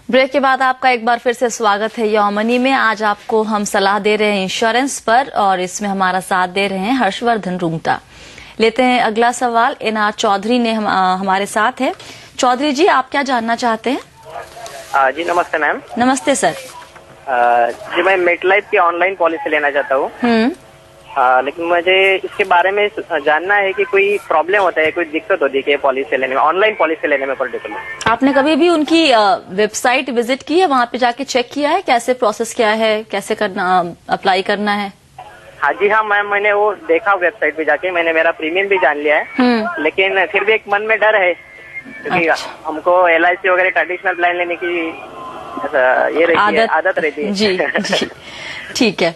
Break के बाद आपका एक बार फिर से स्वागत है योर मनी में। आज आपको हम सलाह दे रहे हैं इंश्योरेंस पर और इसमें हमारा साथ दे रहे हैं हर्षवर्धन रूंगटा। लेते हैं अगला सवाल। एनआर चौधरी ने हमारे साथ है। चौधरी जी, आप क्या जानना चाहते हैं? जी नमस्ते मैम। नमस्ते सर। जी मैं मेटलाइफ की ऑनलाइन पॉलिसी लेना चाहता हूँ। लेकिन मुझे इसके बारे में जानना है कि कोई प्रॉब्लम होता है, कोई दिक्कत होती है पॉलिसी लेने में, ऑनलाइन पॉलिसी लेने में पर्टिकुलर। आपने कभी भी उनकी वेबसाइट विजिट की है, वहाँ पे जाके चेक किया है कैसे प्रोसेस क्या है, कैसे करना अप्लाई करना है? हाँ जी हाँ मैम, मैंने वो देखा वेबसाइट पे जाके, मैंने मेरा प्रीमियम भी जान लिया है। लेकिन फिर भी एक मन में डर है क्योंकि हमको LIC वगैरह ट्रेडिशनल प्लान लेने की ये रहती है, आदत रहती है। जी ठीक है।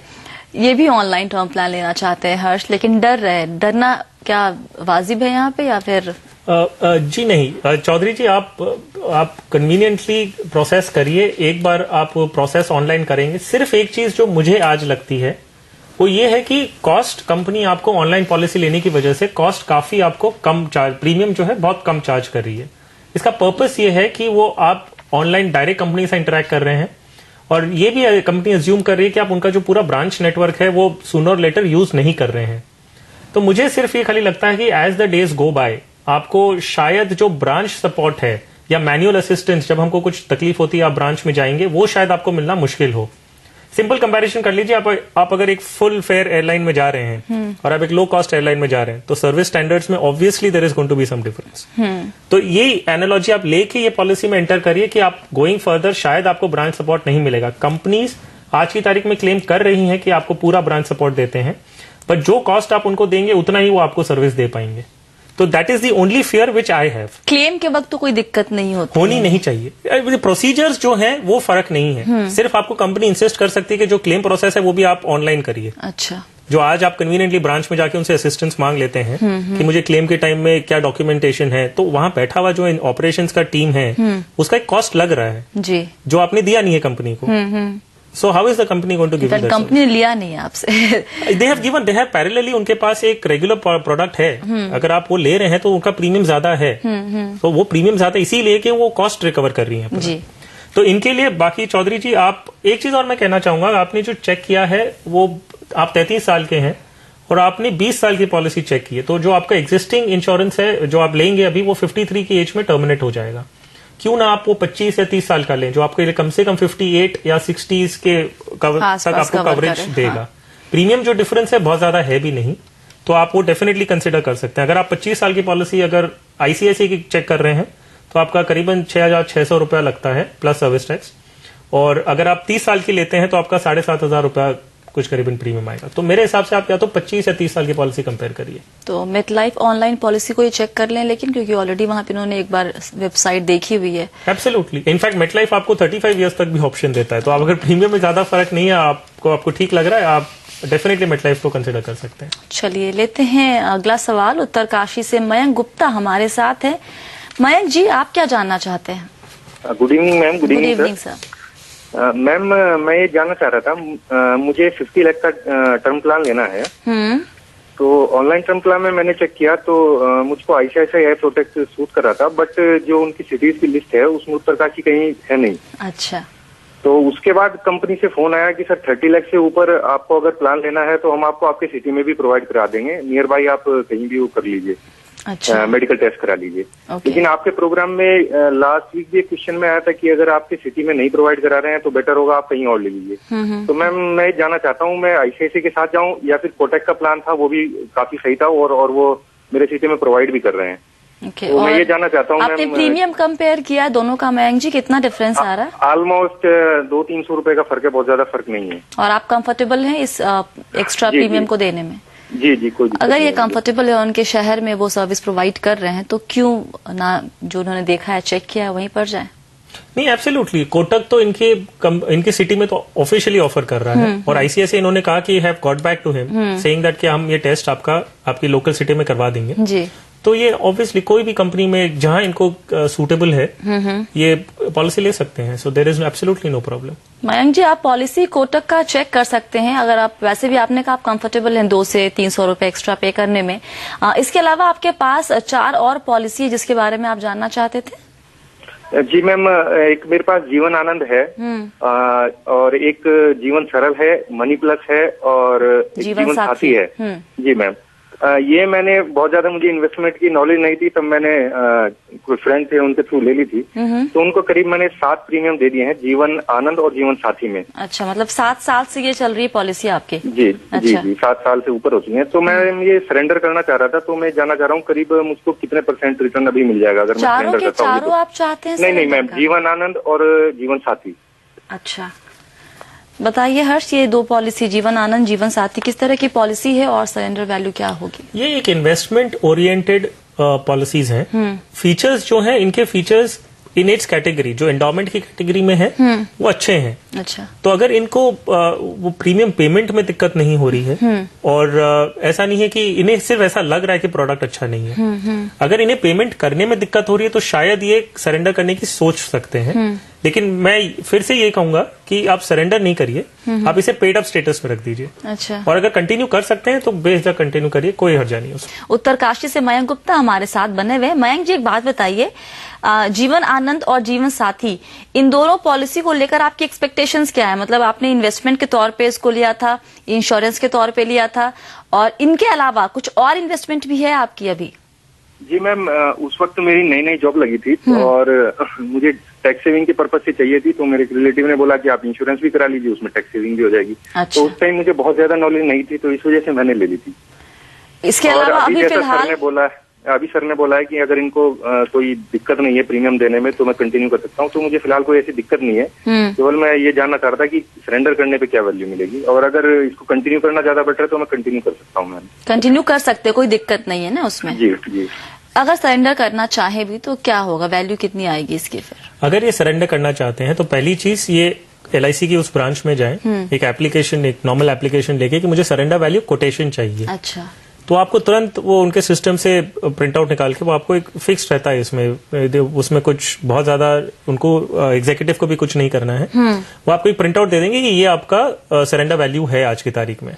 ये भी ऑनलाइन टर्म प्लान लेना चाहते हैं हर्ष, लेकिन डरना क्या वाजिब है यहाँ पे या फिर? जी नहीं चौधरी जी, आप कन्वीनियंटली प्रोसेस करिए। एक बार आप प्रोसेस ऑनलाइन करेंगे, सिर्फ एक चीज जो मुझे आज लगती है वो ये है कि कॉस्ट, कंपनी आपको ऑनलाइन पॉलिसी लेने की वजह से कॉस्ट काफी आपको कम चार्ज, प्रीमियम जो है बहुत कम चार्ज कर रही है। इसका पर्पस ये है कि वो आप ऑनलाइन डायरेक्ट कंपनी से इंटरेक्ट कर रहे हैं और ये भी कंपनी अज्यूम कर रही है कि आप उनका जो पूरा ब्रांच नेटवर्क है वो सूनर और लेटर यूज नहीं कर रहे हैं। तो मुझे सिर्फ ये खाली लगता है कि as the days go by आपको शायद जो ब्रांच सपोर्ट है या मैनुअल असिस्टेंस, जब हमको कुछ तकलीफ होती है आप ब्रांच में जाएंगे, वो शायद आपको मिलना मुश्किल हो। सिंपल कंपैरिजन कर लीजिए, आप अगर एक फुल फेयर एयरलाइन में जा रहे हैं और आप एक लो कॉस्ट एयरलाइन में जा रहे हैं तो सर्विस स्टैंडर्ड्स में obviously there is going to be some difference. तो ये एनालॉजी आप लेके ये पॉलिसी में एंटर करिए कि आप गोइंग फर्दर शायद आपको ब्रांच सपोर्ट नहीं मिलेगा। कंपनीज आज की तारीख में क्लेम कर रही हैं कि आपको पूरा ब्रांच सपोर्ट देते हैं, पर जो कॉस्ट आप उनको देंगे उतना ही वो आपको सर्विस दे पाएंगे। तो that is the only fear which I have. Claim के वक्त तो कोई दिक्कत नहीं होती, होनी नहीं चाहिए। प्रोसीजर्स जो हैं वो फर्क नहीं है। सिर्फ आपको कंपनी इंसिस्ट कर सकती है कि जो क्लेम प्रोसेस है वो भी आप ऑनलाइन करिए। अच्छा, जो आज आप कन्वीनियंटली ब्रांच में जाके उनसे असिस्टेंस मांग लेते हैं कि मुझे क्लेम के टाइम में क्या डॉक्यूमेंटेशन है, तो वहां बैठा हुआ जो ऑपरेशंस का टीम है उसका एक कॉस्ट लग रहा है जी, जो आपने दिया नहीं है कंपनी को। So how is the company going to give you that? Company ने लिया नहीं आपसे। they have parallelly उनके पास एक रेगुलर प्रोडक्ट है। अगर आप वो ले रहे हैं तो उनका प्रीमियम ज्यादा है। तो वो प्रीमियम ज्यादा इसीलिए कि वो कॉस्ट रिकवर कर रही है जी। तो इनके लिए बाकी चौधरी जी, आप एक चीज और मैं कहना चाहूंगा, आपने जो चेक किया है वो आप 33 साल के हैं और आपने 20 साल की पॉलिसी चेक की है, तो जो आपका एग्जिस्टिंग इंश्योरेंस है जो आप लेंगे अभी वो 53 की एज में टर्मिनेट हो जाएगा। क्यों ना आप वो 25 या 30 साल का लें जो आपके लिए कम से कम 58 या 60s के तक आपको कवरेज देगा। प्रीमियम जो डिफरेंस है बहुत ज्यादा है भी नहीं, तो आप वो डेफिनेटली कंसिडर कर सकते हैं। अगर आप 25 साल की पॉलिसी अगर ICICI की चेक कर रहे हैं तो आपका करीबन 6,600 रुपया लगता है प्लस सर्विस टैक्स, और अगर आप 30 साल की लेते हैं तो आपका 7,500 रुपया कुछ करीबन प्रीमियम आएगा। तो मेरे हिसाब से आप या तो 25 या 30 साल की पॉलिसी कंपेयर करिए। तो मेटलाइफ ऑनलाइन पॉलिसी को ये चेक कर लें, लेकिन क्योंकि ऑलरेडी वहां पे इन्होंने एक बार वेबसाइट देखी हुई है। एब्सोल्युटली, इनफैक्ट मेटलाइफ आपको 35 इयर्स तक भी ऑप्शन देता है, तो आप अगर प्रीमियम में ज्यादा फर्क नहीं है आपको ठीक लग रहा है, आप डेफिनेटली मेटलाइफ को कंसिडर कर सकते हैं। चलिए लेते हैं अगला सवाल। उत्तरकाशी से मयंक गुप्ता हमारे साथ है। मयंक जी, आप क्या जानना चाहते हैं? Good evening ma'am. Good evening sir. Ma'am मैं ये जानना चाह रहा था, मुझे 50 लाख का टर्म प्लान लेना है। तो ऑनलाइन टर्म प्लान में मैंने चेक किया तो मुझको ICICI प्रोटेक्ट सूट कर रहा था, बट जो उनकी सिटीज की लिस्ट है उसमें उत्तरकाशी कहीं है नहीं। अच्छा। तो उसके बाद कंपनी से फोन आया कि सर 30 लाख से ऊपर आपको अगर प्लान लेना है तो हम आपको आपके सिटी में भी प्रोवाइड करा देंगे, नियर बाई आप कहीं भी वो कर लीजिए। अच्छा। मेडिकल टेस्ट करा लीजिए। लेकिन आपके प्रोग्राम में लास्ट वीक भी एक क्वेश्चन में आया था कि अगर आपके सिटी में नहीं प्रोवाइड करा रहे हैं तो बेटर होगा आप कहीं और ले लीजिए। तो मैम मैं जानना चाहता हूँ, मैं ICICI के साथ जाऊँ या फिर कोटक का प्लान था वो भी काफी सही था और वो मेरे सिटी में प्रोवाइड भी कर रहे हैं। तो मैं ये जानना चाहता हूँ, आपने प्रीमियम कंपेयर किया दोनों का मयंक जी, कितना डिफरेंस आ रहा है? ऑलमोस्ट 200-300 रुपए का फर्क है, बहुत ज्यादा फर्क नहीं है। और आप कंफर्टेबल हैं इस एक्स्ट्रा प्रीमियम को देने में? जी कोई अगर ये कंफर्टेबल है, उनके शहर में वो सर्विस प्रोवाइड कर रहे हैं, तो क्यों ना जो उन्होंने देखा है चेक किया है वहीं पर जाए? नहीं, एब्सोल्युटली। कोटक तो इनके सिटी में तो ऑफिशियली ऑफर कर रहा है और ICICI इन्होंने कहा कि have got back to him saying that कि हम ये टेस्ट आपकी लोकल सिटी में करवा देंगे जी। तो ये ऑब्वियसली कोई भी कंपनी में जहां इनको सूटेबल है ये पॉलिसी ले सकते हैं। So there is absolutely no problem. Mayank ji, आप पॉलिसी कोटक का चेक कर सकते हैं अगर आप वैसे भी आपने कहा आप कंफर्टेबल हैं 200 से 300 रुपए एक्स्ट्रा पे करने में। इसके अलावा आपके पास 4 और पॉलिसी है जिसके बारे में आप जानना चाहते थे? जी मैम, एक मेरे पास जीवन आनंद है और एक जीवन सरल है, मनी प्लस है और एक जीवन साथी है। जी मैम, ये मैंने बहुत ज्यादा, मुझे इन्वेस्टमेंट की नॉलेज नहीं थी, तब मैंने कोई फ्रेंड थे उनके थ्रू ले ली थी। तो उनको करीब मैंने 7 प्रीमियम दे दिए हैं जीवन आनंद और जीवन साथी में। अच्छा, मतलब 7 साल से ये चल रही है पॉलिसी आपकी? जी अच्छा। जी 7 साल से ऊपर हो चुकी है। तो मैं ये सरेंडर करना चाह रहा था, तो मैं जानना चाह रहा हूँ करीब मुझको कितने % रिटर्न अभी मिल जाएगा अगर मैं सरेंडर करता हूँ? चारों आप चाहते हैं? नहीं मैम, जीवन आनंद और जीवन साथी। अच्छा, बताइए हर्ष, ये 2 पॉलिसी जीवन आनंद जीवन साथी किस तरह की पॉलिसी है और सरेंडर वैल्यू क्या होगी? ये एक इन्वेस्टमेंट ओरिएंटेड पॉलिसीज हैं। फीचर्स जो हैं, इनके फीचर्स इन इट्स कैटेगरी, जो एंडोमेंट की कैटेगरी में है वो अच्छे हैं। अच्छा, तो अगर इनको वो प्रीमियम पेमेंट में दिक्कत नहीं हो रही है और ऐसा नहीं है कि इन्हें सिर्फ ऐसा लग रहा है कि प्रोडक्ट अच्छा नहीं है, अगर इन्हें पेमेंट करने में दिक्कत हो रही है तो शायद ये सरेंडर करने की सोच सकते हैं। लेकिन मैं फिर से ये कहूंगा कि आप सरेंडर नहीं करिए, आप इसे पेड अप स्टेटस में रख दीजिए। अच्छा, और अगर कंटिन्यू कर सकते हैं तो बेझिझक कंटिन्यू करिए, कोई हर्जा नहीं उसमें। उत्तरकाशी से मयंक गुप्ता हमारे साथ बने हुए। मयंक जी, एक बात बताइए, जीवन आनंद और जीवन साथी, इन दोनों पॉलिसी को लेकर आपकी एक्सपेक्टेशंस क्या है? मतलब आपने इन्वेस्टमेंट के तौर पे इसको लिया था, इंश्योरेंस के तौर पे लिया था, और इनके अलावा कुछ और इन्वेस्टमेंट भी है आपकी अभी? जी मैम, उस वक्त मेरी नई जॉब लगी थी और मुझे टैक्स सेविंग के पर्पज से चाहिए थी, तो मेरे रिलेटिव ने बोला कि आप इंश्योरेंस भी करा लीजिए, उसमें टैक्स सेविंग भी हो जाएगी। अच्छा। तो उस टाइम मुझे बहुत ज्यादा नॉलेज नहीं थी, तो इस वजह से मैंने ले ली थी। इसके अलावा अभी फिलहाल सर ने बोला है कि अगर इनको कोई दिक्कत नहीं है प्रीमियम देने में तो मैं कंटिन्यू कर सकता हूँ। तो मुझे फिलहाल कोई ऐसी दिक्कत नहीं है, केवल मैं ये जानना चाह रहा था कि सरेंडर करने पे क्या वैल्यू मिलेगी, और अगर इसको कंटिन्यू करना ज्यादा बेटर है तो मैं कंटिन्यू कर सकता हूँ। मैम कंटिन्यू कर सकते, कोई दिक्कत नहीं है ना उसमें? जी। अगर सरेंडर करना चाहे भी तो क्या होगा, वैल्यू कितनी आएगी इसकी? फिर अगर ये सरेंडर करना चाहते हैं तो पहली चीज, ये LIC की उस ब्रांच में जाएं, एक एप्लीकेशन, एक नॉर्मल एप्लीकेशन लेके कि मुझे सरेंडर वैल्यू कोटेशन चाहिए। अच्छा, तो आपको तुरंत वो उनके सिस्टम से प्रिंट आउट निकाल के, वो आपको एक फिक्स रहता है इसमें, उसमें कुछ बहुत ज्यादा उनको एग्जीक्यूटिव को भी कुछ नहीं करना है, वो आपको एक प्रिंट आउट दे देंगे कि ये आपका सरेंडर वैल्यू है आज की तारीख में।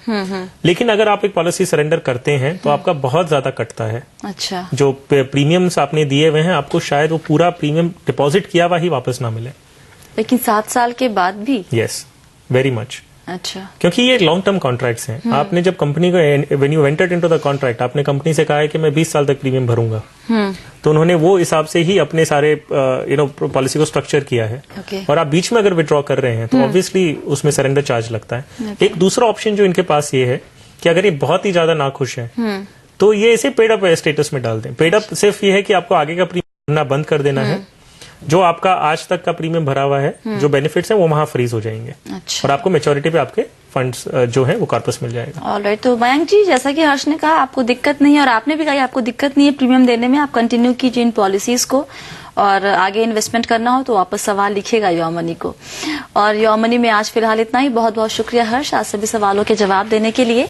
लेकिन अगर आप एक पॉलिसी सरेंडर करते हैं तो आपका बहुत ज्यादा कटता है। अच्छा, जो प्रीमियम्स आपने दिए हुए हैं, आपको शायद वो पूरा प्रीमियम डिपॉजिट किया हुआ ही वापस ना मिले। लेकिन 7 साल के बाद भी? Yes, very much. अच्छा, क्योंकि ये लॉन्ग टर्म कॉन्ट्रैक्ट्स हैं। आपने जब कंपनी को, when you entered into the contract, आपने कंपनी से कहा है कि मैं 20 साल तक प्रीमियम भरूंगा, तो उन्होंने वो हिसाब से ही अपने सारे पॉलिसी को स्ट्रक्चर किया है। और आप बीच में अगर विड्रॉ कर रहे हैं तो ऑब्वियसली उसमें सरेंडर चार्ज लगता है। एक दूसरा ऑप्शन जो इनके पास ये है कि अगर ये बहुत ही ज्यादा नाखुश है तो ये इसे पेड अप स्टेटस में डाल दें। पेड अप सिर्फ ये है कि आपको आगे का प्रीमियम भरना बंद कर देना है, जो आपका आज तक का प्रीमियम भरा हुआ है, जो बेनिफिट्स हैं वो वहां फ्रीज हो जाएंगे। अच्छा। और आपको मैच्योरिटी पे आपके फंड्स जो है वो कॉर्पस मिल जाएगा। ऑलराइट, तो मयंक जी, जैसा कि हर्ष ने कहा आपको दिक्कत नहीं है और आपने भी कहा आपको दिक्कत नहीं है प्रीमियम देने में, आप कंटिन्यू कीजिए इन पॉलिसीज को, और आगे इन्वेस्टमेंट करना हो तो वापस सवाल लिखेगा योर मनी को। और योर मनी में आज फिलहाल इतना ही। बहुत बहुत शुक्रिया हर्ष, आज सभी सवालों के जवाब देने के लिए।